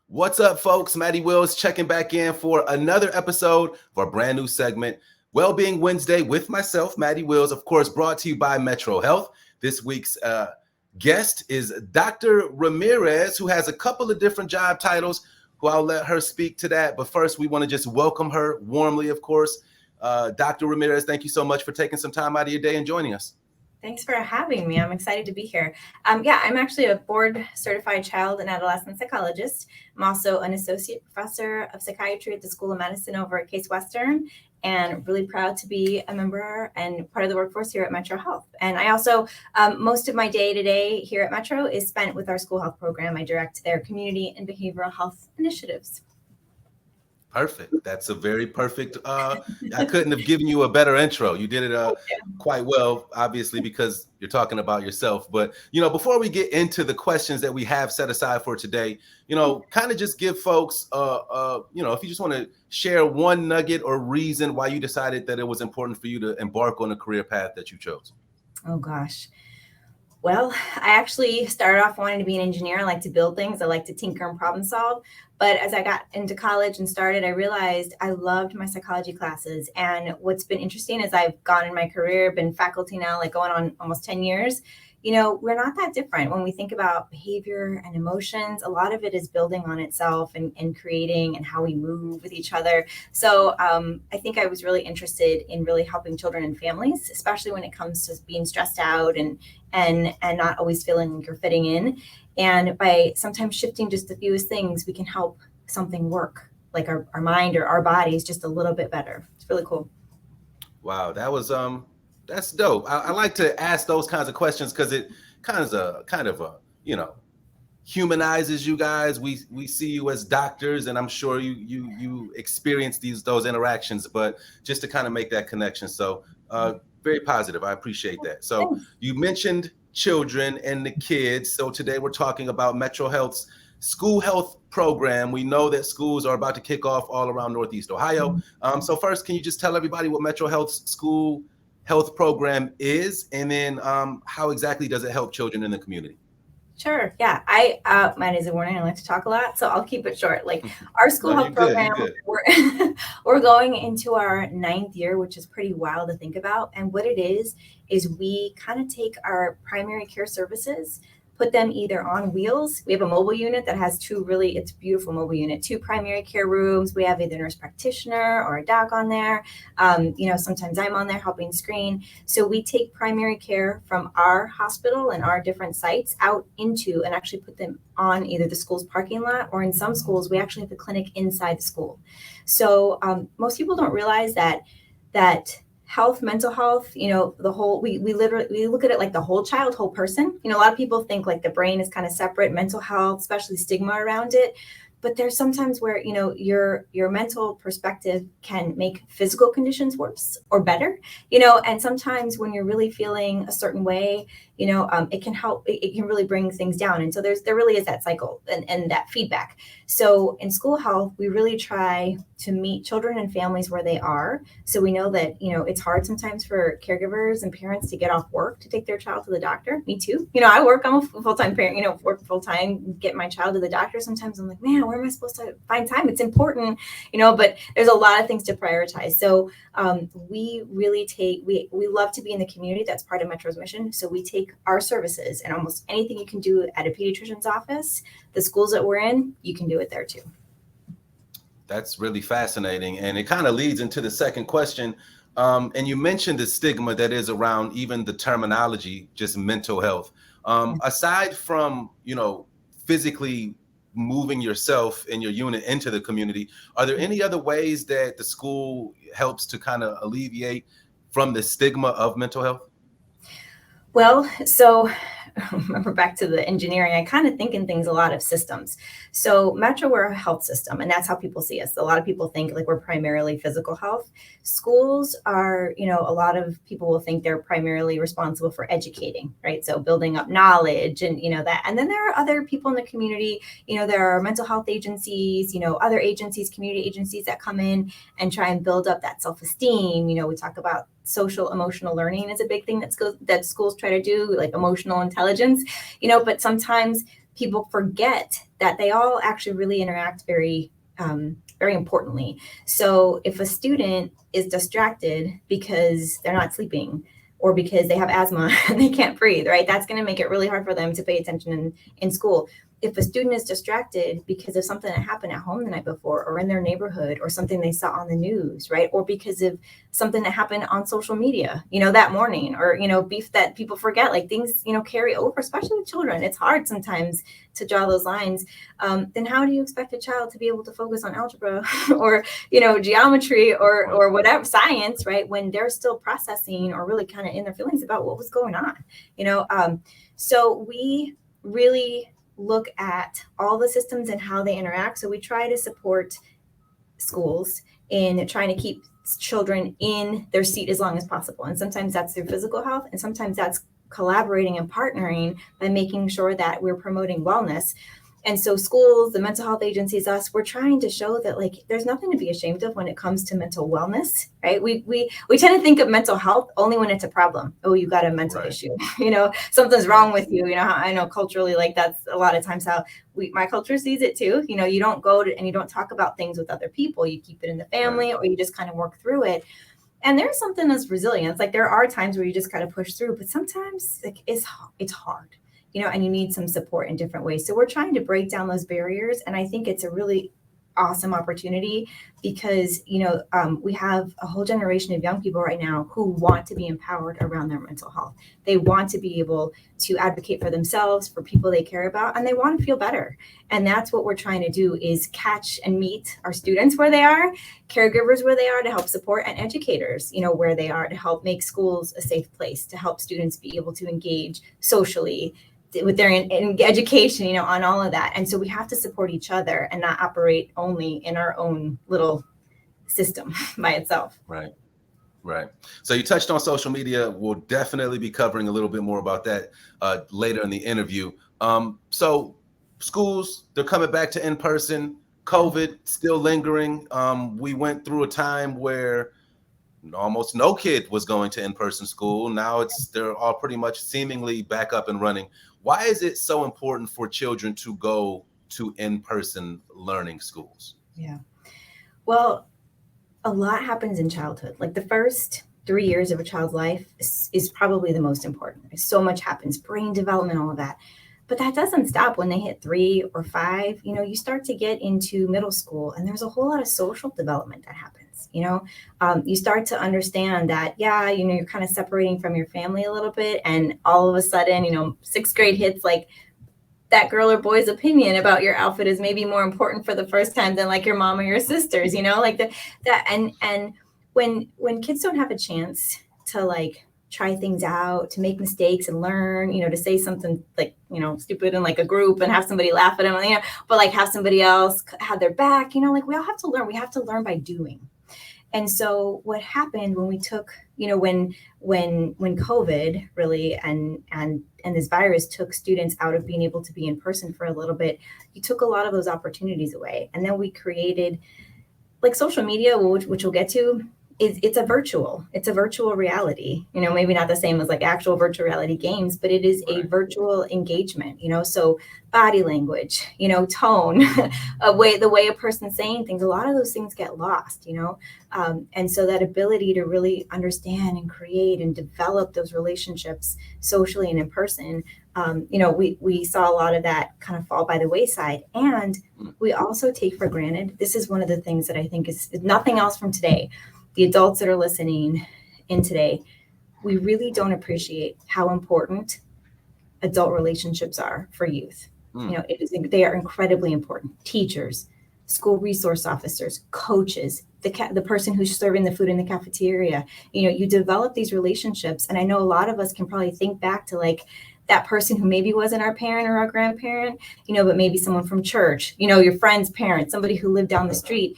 What's up, folks? Matty Wills checking back in for another episode for a brand new segment, Wellbeing Wednesday with myself, Matty Wills, of course, brought to you by Metro Health. This week's guest is Dr. Ramirez, who has a couple of different job titles, who I'll let her speak to that. But first, we want to just welcome her warmly, of course. Dr. Ramirez, thank you so much for taking some time out of your day and joining us. Thanks for having me. I'm excited to be here. I'm actually a board certified child and adolescent psychologist. I'm also an associate professor of psychiatry at the School of Medicine over at Case Western, and really proud to be a member and part of the workforce here at Metro Health. And I also, most of my day to day here at Metro is spent with our school health program. I direct their community and behavioral health initiatives. Perfect. That's a very perfect. I couldn't have given you a better intro. You did it quite well, obviously, because you're talking about yourself. But, before we get into the questions that we have set aside for today, kind of just give folks, if you just want to share one nugget or reason why you decided that it was important for you to embark on a career path that you chose. Oh, gosh. Well, I actually started off wanting to be an engineer. I like to build things. I like to tinker and problem solve. But as I got into college and started, I realized I loved my psychology classes. And what's been interesting as I've gone in my career, been faculty now, like going on almost 10 years, we're not that different. When we think about behavior and emotions, a lot of it is building on itself and creating and how we move with each other. So I think I was really interested in really helping children and families, especially when it comes to being stressed out and not always feeling like you're fitting in. And by sometimes shifting just the fewest things, we can help something work, like our mind or our bodies just a little bit better. It's really cool. Wow, that was that's dope. I like to ask those kinds of questions because it kind of humanizes you guys. We see you as doctors, and I'm sure you experience those interactions, but just to kind of make that connection. So very positive. I appreciate that. So you mentioned children and the kids. So today we're talking about Metro Health's school health program. We know that schools are about to kick off all around Northeast Ohio. So first, can you just tell everybody what Metro Health's school health program is, and then how exactly does it help children in the community? Sure. Yeah. Mine is a warning. I like to talk a lot, so I'll keep it short. Like our school health program, we're going into our 9th year, which is pretty wild to think about. And what it is we kind of take our primary care services, put them either on wheels. We have a mobile unit that has it's a beautiful mobile unit, 2 primary care rooms. We have either a nurse practitioner or a doc on there. Sometimes I'm on there helping screen. So we take primary care from our hospital and our different sites out into and actually put them on either the school's parking lot, or in some schools, we actually have the clinic inside the school. So most people don't realize that health, mental health, the whole, we look at it like the whole child, whole person. A lot of people think like the brain is kind of separate, mental health, especially stigma around it. But there's sometimes where, your mental perspective can make physical conditions worse or better, and sometimes when you're really feeling a certain way, it can help, it can really bring things down. And so there really is that cycle and that feedback. So in school health, we really try to meet children and families where they are. So we know that, it's hard sometimes for caregivers and parents to get off work to take their child to the doctor. Me too. I'm a full-time parent, work full-time, get my child to the doctor. Sometimes I'm like, man, where am I supposed to find time? It's important, but there's a lot of things to prioritize. So we really we love to be in the community. That's part of Metro's mission. So we take our services, and almost anything you can do at a pediatrician's office, the schools that we're in, you can do it there too. That's really fascinating. And it kind of leads into the second question. And you mentioned the stigma that is around even the terminology, just mental health. Aside from, physically moving yourself and your unit into the community, are there any other ways that the school helps to kind of alleviate from the stigma of mental health? Well, so remember back to the engineering, I kind of think in things a lot of systems. So Metro, we're a health system, and that's how people see us. A lot of people think like we're primarily physical health. Schools are, a lot of people will think they're primarily responsible for educating, right? So building up knowledge and, that. And then there are other people in the community, there are mental health agencies, other agencies, community agencies that come in and try and build up that self-esteem. We talk about social emotional learning is a big thing that schools try to do, like emotional intelligence, but sometimes people forget that they all actually really interact very, very importantly. So if a student is distracted because they're not sleeping or because they have asthma and they can't breathe, right? That's going to make it really hard for them to pay attention in school. If a student is distracted because of something that happened at home the night before or in their neighborhood or something they saw on the news, right? Or because of something that happened on social media, that morning, or, beef that people forget, like things, carry over, especially with children. It's hard sometimes to draw those lines. Then how do you expect a child to be able to focus on algebra or, geometry or whatever, science, right? When they're still processing or really kind of in their feelings about what was going on, so we really look at all the systems and how they interact. So we try to support schools in trying to keep children in their seat as long as possible. And sometimes that's through physical health, and sometimes that's collaborating and partnering by making sure that we're promoting wellness. And so schools, the mental health agencies, us, we're trying to show that there's nothing to be ashamed of when it comes to mental wellness, right? We tend to think of mental health only when it's a problem. Oh, you got a mental issue, something's wrong with you. I know culturally, that's a lot of times how my culture sees it too. You don't go to, and you don't talk about things with other people. You keep it in the family, or you just kind of work through it. And there's something that's resilience. There are times where you just kind of push through, but sometimes it's hard. And you need some support in different ways. So we're trying to break down those barriers. And I think it's a really awesome opportunity because, we have a whole generation of young people right now who want to be empowered around their mental health. They want to be able to advocate for themselves, for people they care about, and they want to feel better. And that's what we're trying to do, is catch and meet our students where they are, caregivers where they are to help support, and educators, where they are to help make schools a safe place, to help students be able to engage socially with their in education, on all of that. And so we have to support each other and not operate only in our own little system by itself. Right. So you touched on social media. We'll definitely be covering a little bit more about that later in the interview. So schools, they're coming back to in-person. COVID still lingering. We went through a time where almost no kid was going to in-person school. Now they're all pretty much seemingly back up and running. Why is it so important for children to go to in-person learning schools? Yeah. Well, a lot happens in childhood. The first 3 years of a child's life is probably the most important. So much happens, brain development, all of that. But that doesn't stop when they hit 3 or 5. You start to get into middle school, and there's a whole lot of social development that happens. You start to understand that, you're kind of separating from your family a little bit. And all of a sudden, 6th grade hits, that girl or boy's opinion about your outfit is maybe more important for the first time than your mom or your sisters, and when kids don't have a chance to try things out, to make mistakes and learn, to say something stupid in a group and have somebody laugh at them, but have somebody else have their back, we all have to learn. We have to learn by doing. And so what happened when we took, when COVID really and this virus took students out of being able to be in person for a little bit, you took a lot of those opportunities away. And then we created social media, which we'll get to. It's a virtual reality, maybe not the same as actual virtual reality games, but it is a virtual engagement, so body language, tone, the way a person's saying things, a lot of those things get lost, and so that ability to really understand and create and develop those relationships socially and in person, we saw a lot of that kind of fall by the wayside. And we also take for granted, this is one of the things that I think is nothing else from today. The adults that are listening in today, we really don't appreciate how important adult relationships are for youth. They are incredibly important. Teachers, school resource officers, coaches, the person who's serving the food in the cafeteria. You develop these relationships. And I know a lot of us can probably think back to that person who maybe wasn't our parent or our grandparent, but maybe someone from church, your friend's parent, somebody who lived down the street.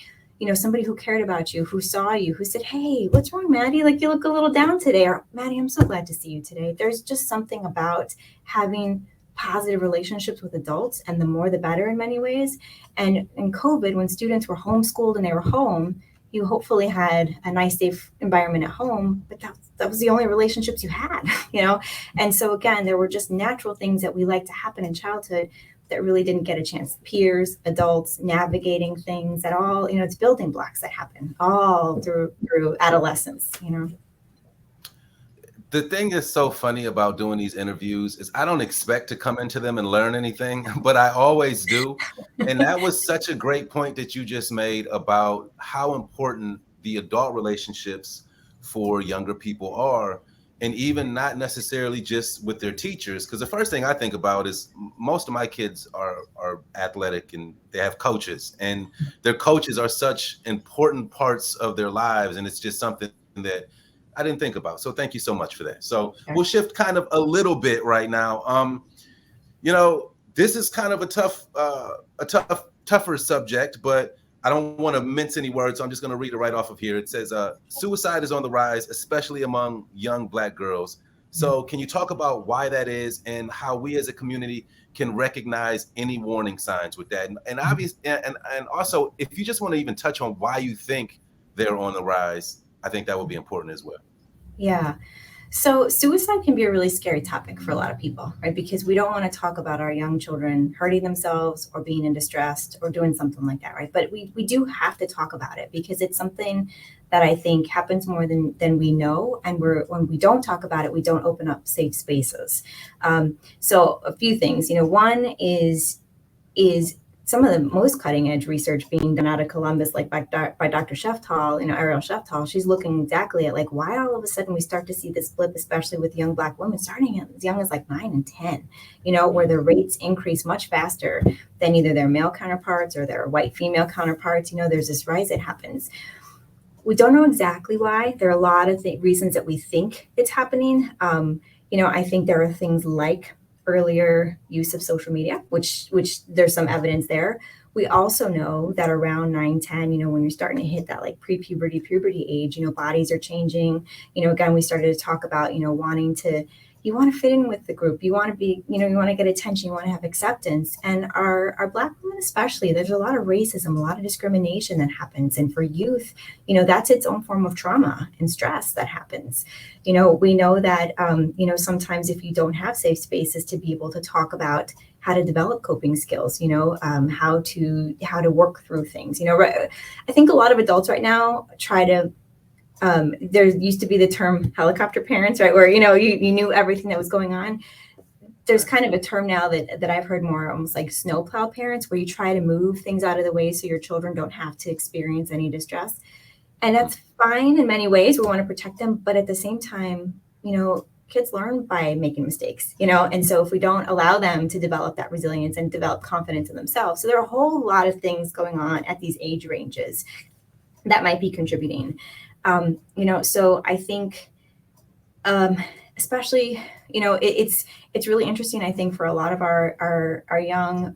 Somebody who cared about you, who saw you, who said, "Hey, what's wrong, Matty? You look a little down today." Or, "Matty, I'm so glad to see you today." There's just something about having positive relationships with adults, and the more the better in many ways. And in COVID, when students were homeschooled and they were home, you hopefully had a nice, safe environment at home, but that was the only relationships you had, And so again, there were just natural things that we like to happen in childhood. that really didn't get a chance. Peers, adults, navigating things that all, it's building blocks that happen all through adolescence, The thing is so funny about doing these interviews is I don't expect to come into them and learn anything, but I always do. And that was such a great point that you just made about how important the adult relationships for younger people are. And even not necessarily just with their teachers, because the first thing I think about is most of my kids are athletic and they have coaches, and their coaches are such important parts of their lives. And it's just something that I didn't think about. So thank you so much for that. So we'll shift kind of a little bit right now. This is kind of a tougher subject, but I don't want to mince any words. So I'm just going to read it right off of here. It says, suicide is on the rise, especially among young Black girls. So can you talk about why that is and how we as a community can recognize any warning signs with that? And also, if you just want to even touch on why you think they're on the rise, I think that would be important as well. Yeah. So suicide can be a really scary topic for a lot of people, right? Because we don't want to talk about our young children hurting themselves or being in distress or doing something like that, right? But we do have to talk about it because it's something that I think happens more than we know. And when we don't talk about it, we don't open up safe spaces. So a few things, one is some of the most cutting edge research being done out of Columbus, like by Dr. Sheftal, Ariel Sheftal. She's looking exactly at like why all of a sudden we start to see this blip, especially with young Black women starting as young as like 9 and 10, where the rates increase much faster than either their male counterparts or their white female counterparts. There's this rise that happens. We don't know exactly why. There are a lot of reasons that we think it's happening. I think there are things like earlier use of social media, which there's some evidence there. We also know that around 9, 10, when you're starting to hit that like pre-puberty, puberty age, bodies are changing. Again, we started to talk about, you want to fit in with the group. You want to be, you want to get attention. You want to have acceptance. And our Black women especially, there's a lot of racism, a lot of discrimination that happens. And for youth, that's its own form of trauma and stress that happens. We know that, sometimes if you don't have safe spaces to be able to talk about how to develop coping skills, how to work through things, I think a lot of adults right now try to, there used to be the term helicopter parents, right? Where, you knew everything that was going on. There's kind of a term now that I've heard more almost like snowplow parents, where you try to move things out of the way so your children don't have to experience any distress. And that's fine in many ways. We want to protect them. But at the same time, kids learn by making mistakes, and so if we don't allow them to develop that resilience and develop confidence in themselves. So there are a whole lot of things going on at these age ranges that might be contributing. So I think, especially, it's really interesting. I think for a lot of our young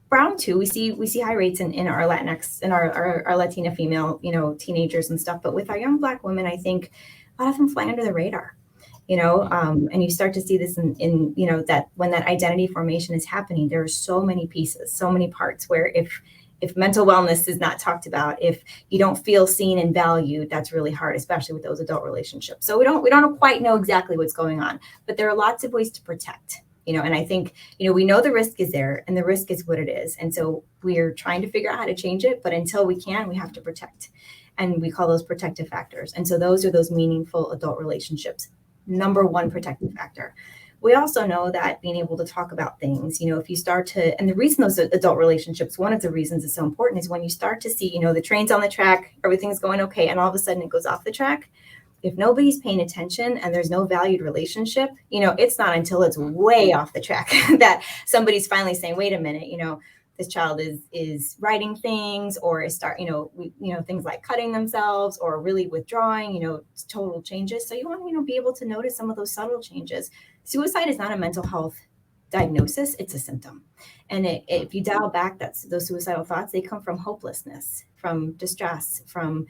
brown too, we see high rates in our Latinx and our Latina female, teenagers and stuff. But with our young Black women, I think a lot of them fly under the radar, and you start to see this in that when that identity formation is happening, there are so many pieces, so many parts where if mental wellness is not talked about, if you don't feel seen and valued, that's really hard, especially with those adult relationships. So we don't quite know exactly what's going on, but there are lots of ways to protect, and I think, we know the risk is there and the risk is what it is. And so we're trying to figure out how to change it, but until we can, we have to protect. And we call those protective factors. And so those are those meaningful adult relationships. Number one protective factor. We also know that being able to talk about things, if you start to, and the reason those adult relationships, one of the reasons it's so important is when you start to see, the train's on the track, everything's going okay, and all of a sudden it goes off the track. If nobody's paying attention and there's no valued relationship, it's not until it's way off the track that somebody's finally saying, wait a minute, this child is writing things or is things like cutting themselves or really withdrawing, total changes. So you want to, be able to notice some of those subtle changes. Suicide is not a mental health diagnosis, it's a symptom. And if you dial back, those suicidal thoughts, they come from hopelessness, from distress, from,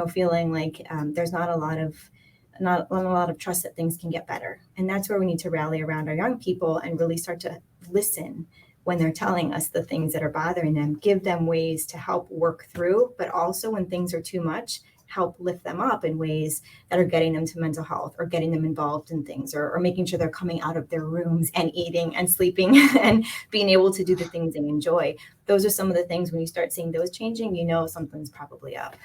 feeling like there's not a lot of trust that things can get better. And that's where we need to rally around our young people and really start to listen when they're telling us the things that are bothering them, give them ways to help work through, but also when things are too much, help lift them up in ways that are getting them to mental health or getting them involved in things, or making sure they're coming out of their rooms and eating and sleeping and being able to do the things they enjoy. Those are some of the things when you start seeing those changing, you know something's probably up.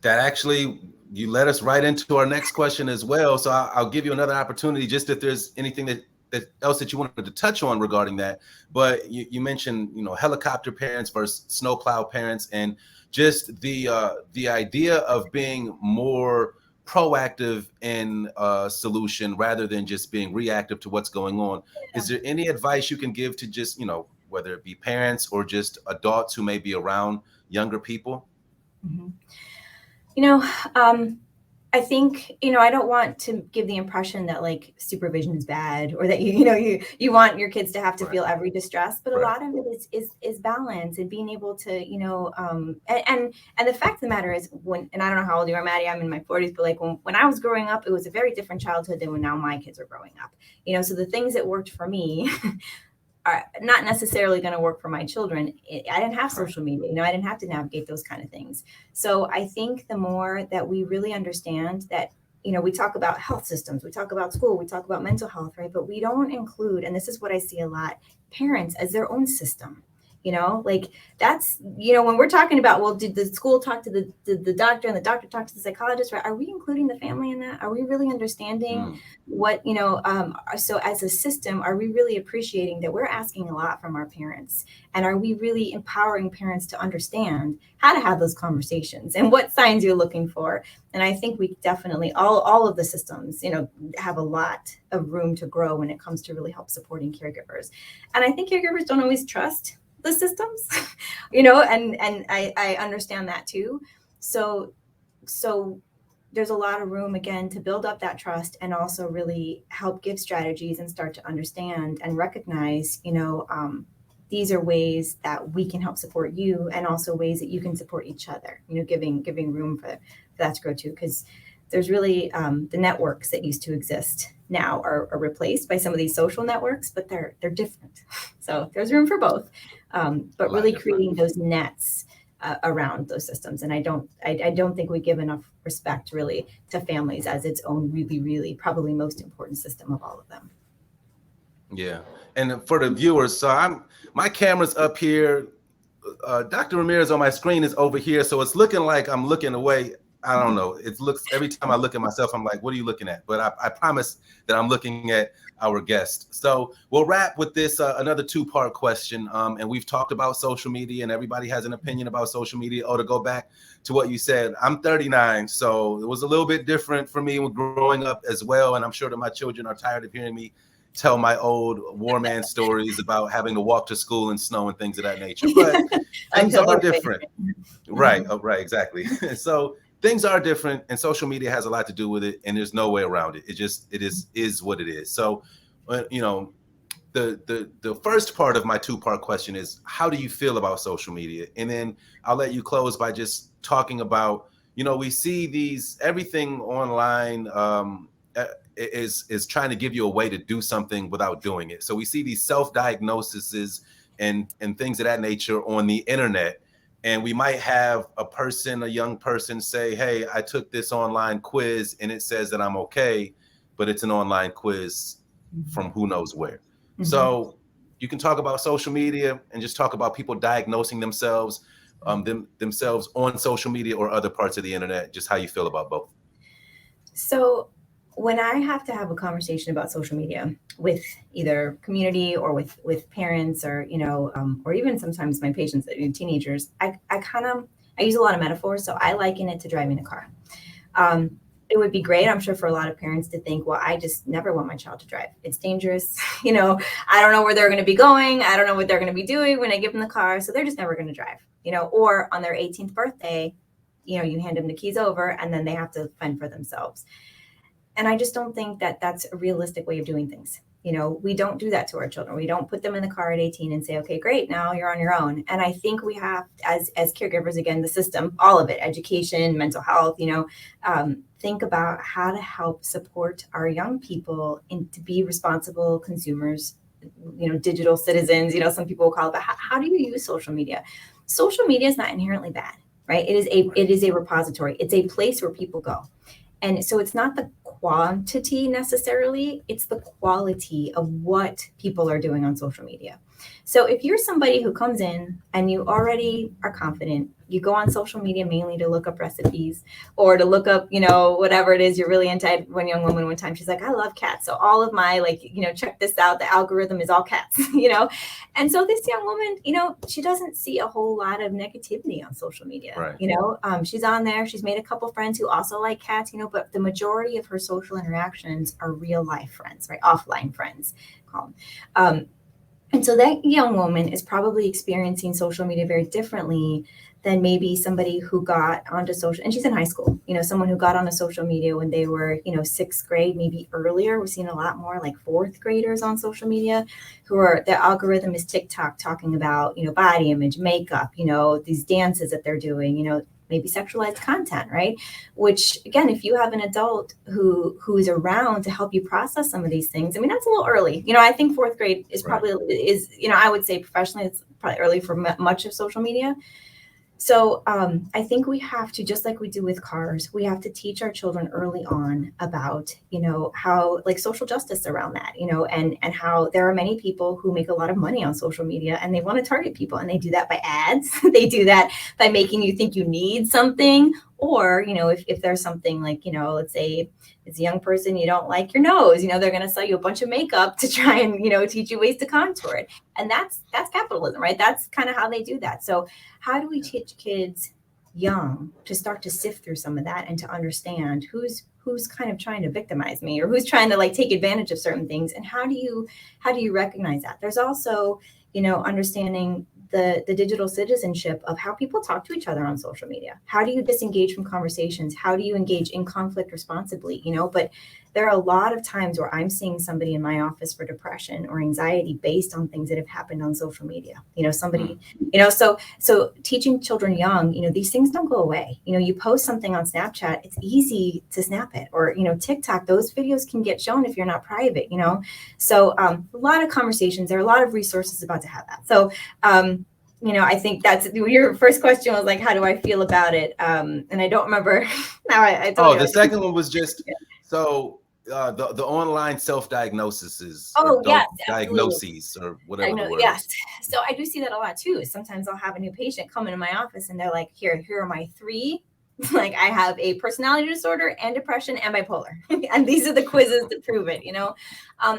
That actually, you led us right into our next question as well. So I'll give you another opportunity, just if there's anything that else that you wanted to touch on regarding that. But you mentioned, helicopter parents versus snowplow parents, and just the idea of being more proactive in a solution rather than just being reactive to what's going on. Is there any advice you can give to just, whether it be parents or just adults who may be around younger people? Mm-hmm. I think, I don't want to give the impression that like supervision is bad, or that you want your kids to have to feel every distress, but a lot of it is balance and being able to, and the fact of the matter is, and I don't know how old you are, Matty, I'm in my 40s, but like when I was growing up, it was a very different childhood than when now my kids are growing up, so the things that worked for me are not necessarily going to work for my children. I didn't have social media, I didn't have to navigate those kind of things. So I think the more that we really understand that, we talk about health systems, we talk about school, we talk about mental health, right? But we don't include, and this is what I see a lot, parents as their own system. Like that's, when we're talking about, well, did the school talk to the doctor and the doctor talk to the psychologist, right? Are we including the family in that? Are we really understanding what, so as a system, are we really appreciating that we're asking a lot from our parents? And are we really empowering parents to understand how to have those conversations and what signs you're looking for? And I think we definitely, all of the systems, have a lot of room to grow when it comes to really help supporting caregivers. And I think caregivers don't always trust the systems, and I understand that too. So there's a lot of room again to build up that trust, and also really help give strategies and start to understand and recognize, these are ways that we can help support you, and also ways that you can support each other, giving room for that to grow too. Because there's really the networks that used to exist now are replaced by some of these social networks, but they're different. So there's room for both. But really creating those nets around those systems. And I don't think we give enough respect really to families as its own really, really probably most important system of all of them. Yeah. And for the viewers, so my camera's up here. Dr. Ramirez on my screen is over here. So it's looking like I'm looking away. I don't know. It looks, every time I look at myself, I'm like, what are you looking at? But I promise that I'm looking at our guest. So we'll wrap with this, another two-part question. And we've talked about social media, and everybody has an opinion about social media. To go back to what you said, I'm 39. So it was a little bit different for me with growing up as well. And I'm sure that my children are tired of hearing me tell my old war man stories about having to walk to school in snow and things of that nature. But things are different. Right. Oh, right. Exactly. So things are different, and social media has a lot to do with it, and there's no way around it. It is what it is. So, the first part of my two-part question is, how do you feel about social media? And then I'll let you close by just talking about, we see everything online is trying to give you a way to do something without doing it. So we see these self-diagnoses and things of that nature on the internet. And we might have a young person say, hey, I took this online quiz and it says that I'm okay, but it's an online quiz from who knows where. Mm-hmm. So you can talk about social media and just talk about people diagnosing themselves, themselves on social media or other parts of the internet, just how you feel about both. So when I have to have a conversation about social media with either community or with parents, or or even sometimes my patients that are teenagers, I use a lot of metaphors. So I liken it to driving a car. It would be great, I'm sure, for a lot of parents to think, well, I just never want my child to drive. It's dangerous. I don't know where they're going to be going. I don't know what they're going to be doing when I give them the car. So they're just never going to drive, or on their 18th birthday, you hand them the keys over and then they have to fend for themselves. And I just don't think that that's a realistic way of doing things. We don't do that to our children. We don't put them in the car at 18 and say, okay, great, now you're on your own. And I think we have, as caregivers, again, the system, all of it, education, mental health, think about how to help support our young people to be responsible consumers, digital citizens, some people will call it, but how do you use social media? Social media is not inherently bad. right? It is a repository. It's a place where people go. And so it's not the quantity necessarily, it's the quality of what people are doing on social media. So if you're somebody who comes in and you already are confident, you go on social media mainly to look up recipes or to look up, whatever it is you're really into. I had one young woman one time, she's like, I love cats. So all of my, check this out, the algorithm is all cats, And so this young woman, she doesn't see a whole lot of negativity on social media. Right. She's on there. She's made a couple friends who also like cats, but the majority of her social interactions are real life friends, right? Offline friends, call them. And so that young woman is probably experiencing social media very differently than maybe somebody who got onto social, and she's in high school, someone who got onto social media when they were, sixth grade, maybe earlier. We're seeing a lot more like fourth graders on social media who are, their algorithm is TikTok talking about, body image, makeup, these dances that they're doing, maybe sexualized content, right? Which again, if you have an adult who is around to help you process some of these things, I mean, that's a little early. I think fourth grade is probably I would say professionally, it's probably early for much of social media. So I think we have to, just like we do with cars, we have to teach our children early on about, how like social justice around that, and how there are many people who make a lot of money on social media and they want to target people, and they do that by ads. They do that by making you think you need something. Or, if there's something like, let's say it's a young person, you don't like your nose, they're going to sell you a bunch of makeup to try and, teach you ways to contour it. And that's capitalism, right? That's kind of how they do that. So how do we teach kids young to start to sift through some of that and to understand who's kind of trying to victimize me or who's trying to like take advantage of certain things? And how do you recognize that? There's also, understanding the digital citizenship of how people talk to each other on social media. How do you disengage from conversations? How do you engage in conflict responsibly? But there are a lot of times where I'm seeing somebody in my office for depression or anxiety based on things that have happened on social media. Somebody, so teaching children young, these things don't go away. You post something on Snapchat, it's easy to snap it, or, TikTok, those videos can get shown if you're not private, So a lot of conversations, there are a lot of resources about to have that. So, I think that's your first question was like, how do I feel about it? And I don't remember now. I told you. The second one was just so the online self-diagnosis is yes, diagnoses or whatever the word yes. is. So I do see that a lot too. Sometimes I'll have a new patient come into my office and they're like, here are my three. Like I have a personality disorder and depression and bipolar. And these are the quizzes to prove it,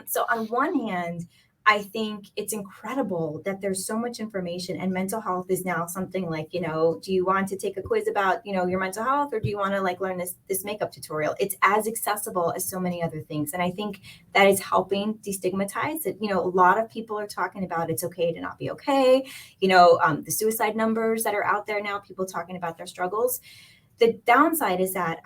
So on one hand, I think it's incredible that there's so much information, and mental health is now something like, do you want to take a quiz about, your mental health, or do you want to like learn this makeup tutorial? It's as accessible as so many other things. And I think that is helping destigmatize it. A lot of people are talking about it's okay to not be okay. The suicide numbers that are out there now, people talking about their struggles. The downside is that,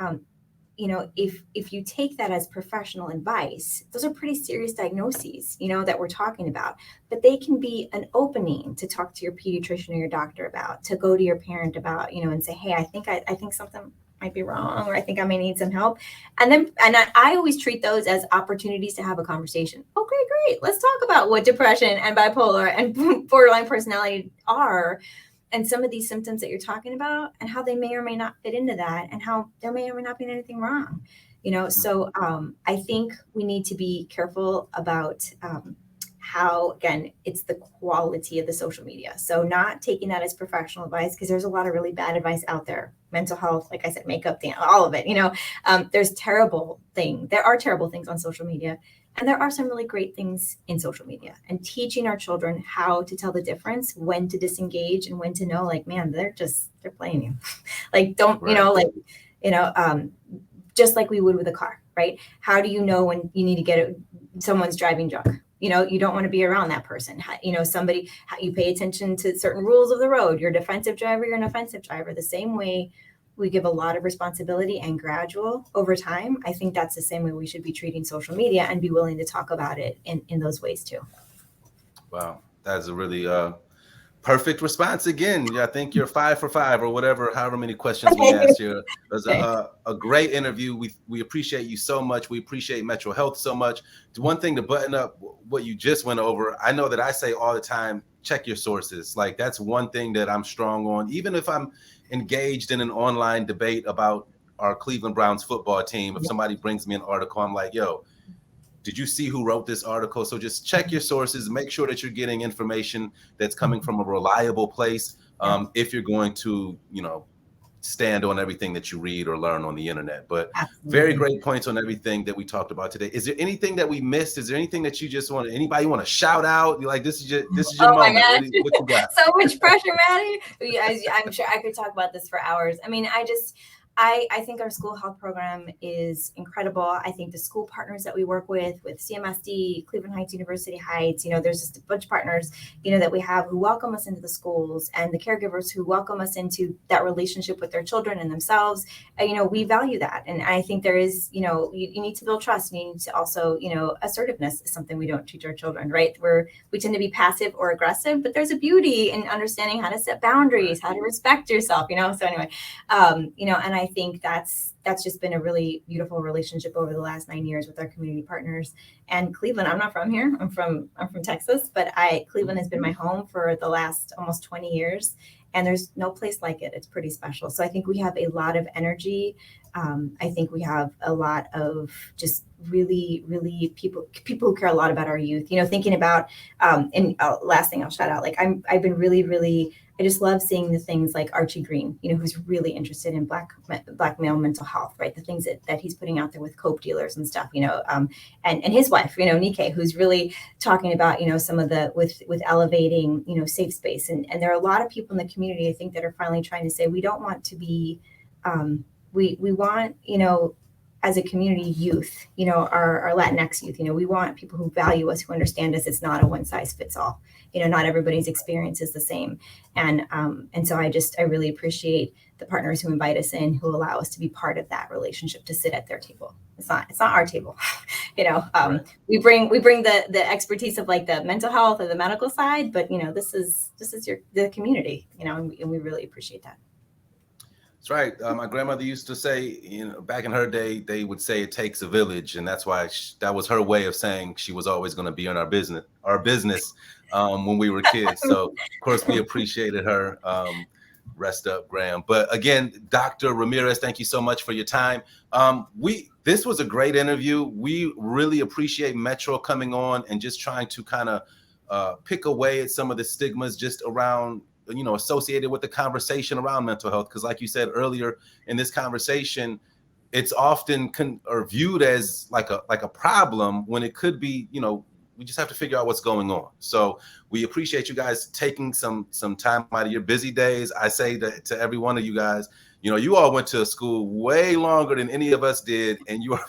if you take that as professional advice, those are pretty serious diagnoses, that we're talking about, but they can be an opening to talk to your pediatrician or your doctor about, to go to your parent about, and say, hey, I think something might be wrong, or I think I may need some help. And I always treat those as opportunities to have a conversation. Okay, great. Let's talk about what depression and bipolar and borderline personality are, and some of these symptoms that you're talking about, and how they may or may not fit into that, and how there may or may not be anything wrong, So I think we need to be careful about how, again, it's the quality of the social media. So not taking that as professional advice, because there's a lot of really bad advice out there. Mental health, like I said, makeup, dance, all of it, there are terrible things on social media. And there are some really great things in social media, and teaching our children how to tell the difference, when to disengage and when to know, like, man, they're playing you. Like, don't, Right. just like we would with a car, right? How do you know when you need to get someone's driving drunk? You don't want to be around that person. Somebody, you pay attention to certain rules of the road. You're a defensive driver, you're an offensive driver. The same way we give a lot of responsibility and gradual over time, I think that's the same way we should be treating social media, and be willing to talk about it in those ways too. Wow. That's a really perfect response again. I think you're 5 for 5 or whatever, however many questions we asked here. It was a great interview. We appreciate you so much. We appreciate Metro Health so much. One thing to button up what you just went over, I know that I say all the time, check your sources. Like, that's one thing that I'm strong on. Even if I'm engaged in an online debate about our Cleveland Browns football team, if somebody brings me an article, I'm like, yo, did you see who wrote this article? So just check your sources, make sure that you're getting information that's coming from a reliable place. If you're going to, stand on everything that you read or learn on the internet. But very great points on everything that we talked about today. Is there anything that we missed? Is there anything that you just anybody want to shout out? You're like, this is your moment. What you got? So much pressure, Matty. I'm sure I could talk about this for hours. I mean, I think our school health program is incredible. I think the school partners that we work with CMSD, Cleveland Heights, University Heights, there's just a bunch of partners, that we have who welcome us into the schools, and the caregivers who welcome us into that relationship with their children and themselves. We value that. And I think there is, you need to build trust. And you need to also, assertiveness is something we don't teach our children, right? We tend to be passive or aggressive, but there's a beauty in understanding how to set boundaries, how to respect yourself, So anyway, and I think that's just been a really beautiful relationship over the last 9 years with our community partners. And Cleveland, I'm not from here. I'm from Texas, but Cleveland has been my home for the last almost 20 years. And there's no place like it. It's pretty special. So I think we have a lot of energy. I think we have a lot of just really, really people who care a lot about our youth, thinking about, last thing I'll shout out, like I've been really, I just love seeing the things like Archie Green, who's really interested in black male mental health, right? The things that he's putting out there with cope dealers and stuff, and his wife, Nike, who's really talking about, some of the, with elevating, safe space. And there are a lot of people in the community, I think, that are finally trying to say, we don't want to be, we want, as a community, youth, our Latinx youth, we want people who value us, who understand us. It's not a one size fits all. Not everybody's experience is the same. And so I really appreciate the partners who invite us in, who allow us to be part of that relationship, to sit at their table. It's not our table. Right. We bring the expertise of like the mental health or the medical side, but this is the community, and we really appreciate that. That's right. My grandmother used to say, back in her day, they would say it takes a village, and that's why that was her way of saying she was always going to be in our business when we were kids. So of course we appreciated her. Rest up, Graham. But again, Dr. Ramirez, thank you so much for your time. This was a great interview. We really appreciate Metro coming on and just trying to kind of pick away at some of the stigmas just around, associated with the conversation around mental health. Because like you said earlier in this conversation, it's often viewed as like a problem, when it could be, we just have to figure out what's going on. So we appreciate you guys taking some time out of your busy days. I say that to every one of you guys, you all went to school way longer than any of us did, and you are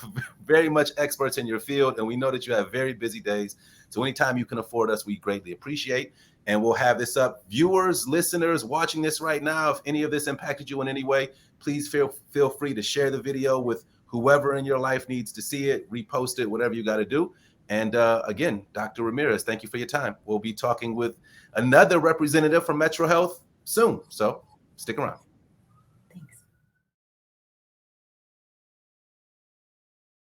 very much experts in your field. And we know that you have very busy days. So anytime you can afford us, we greatly appreciate. And we'll have this up. Viewers, listeners watching this right now, if any of this impacted you in any way, please feel free to share the video with whoever in your life needs to see it, repost it, whatever you got to do. And again, Dr. Ramirez, thank you for your time. We'll be talking with another representative from Metro Health soon. So stick around.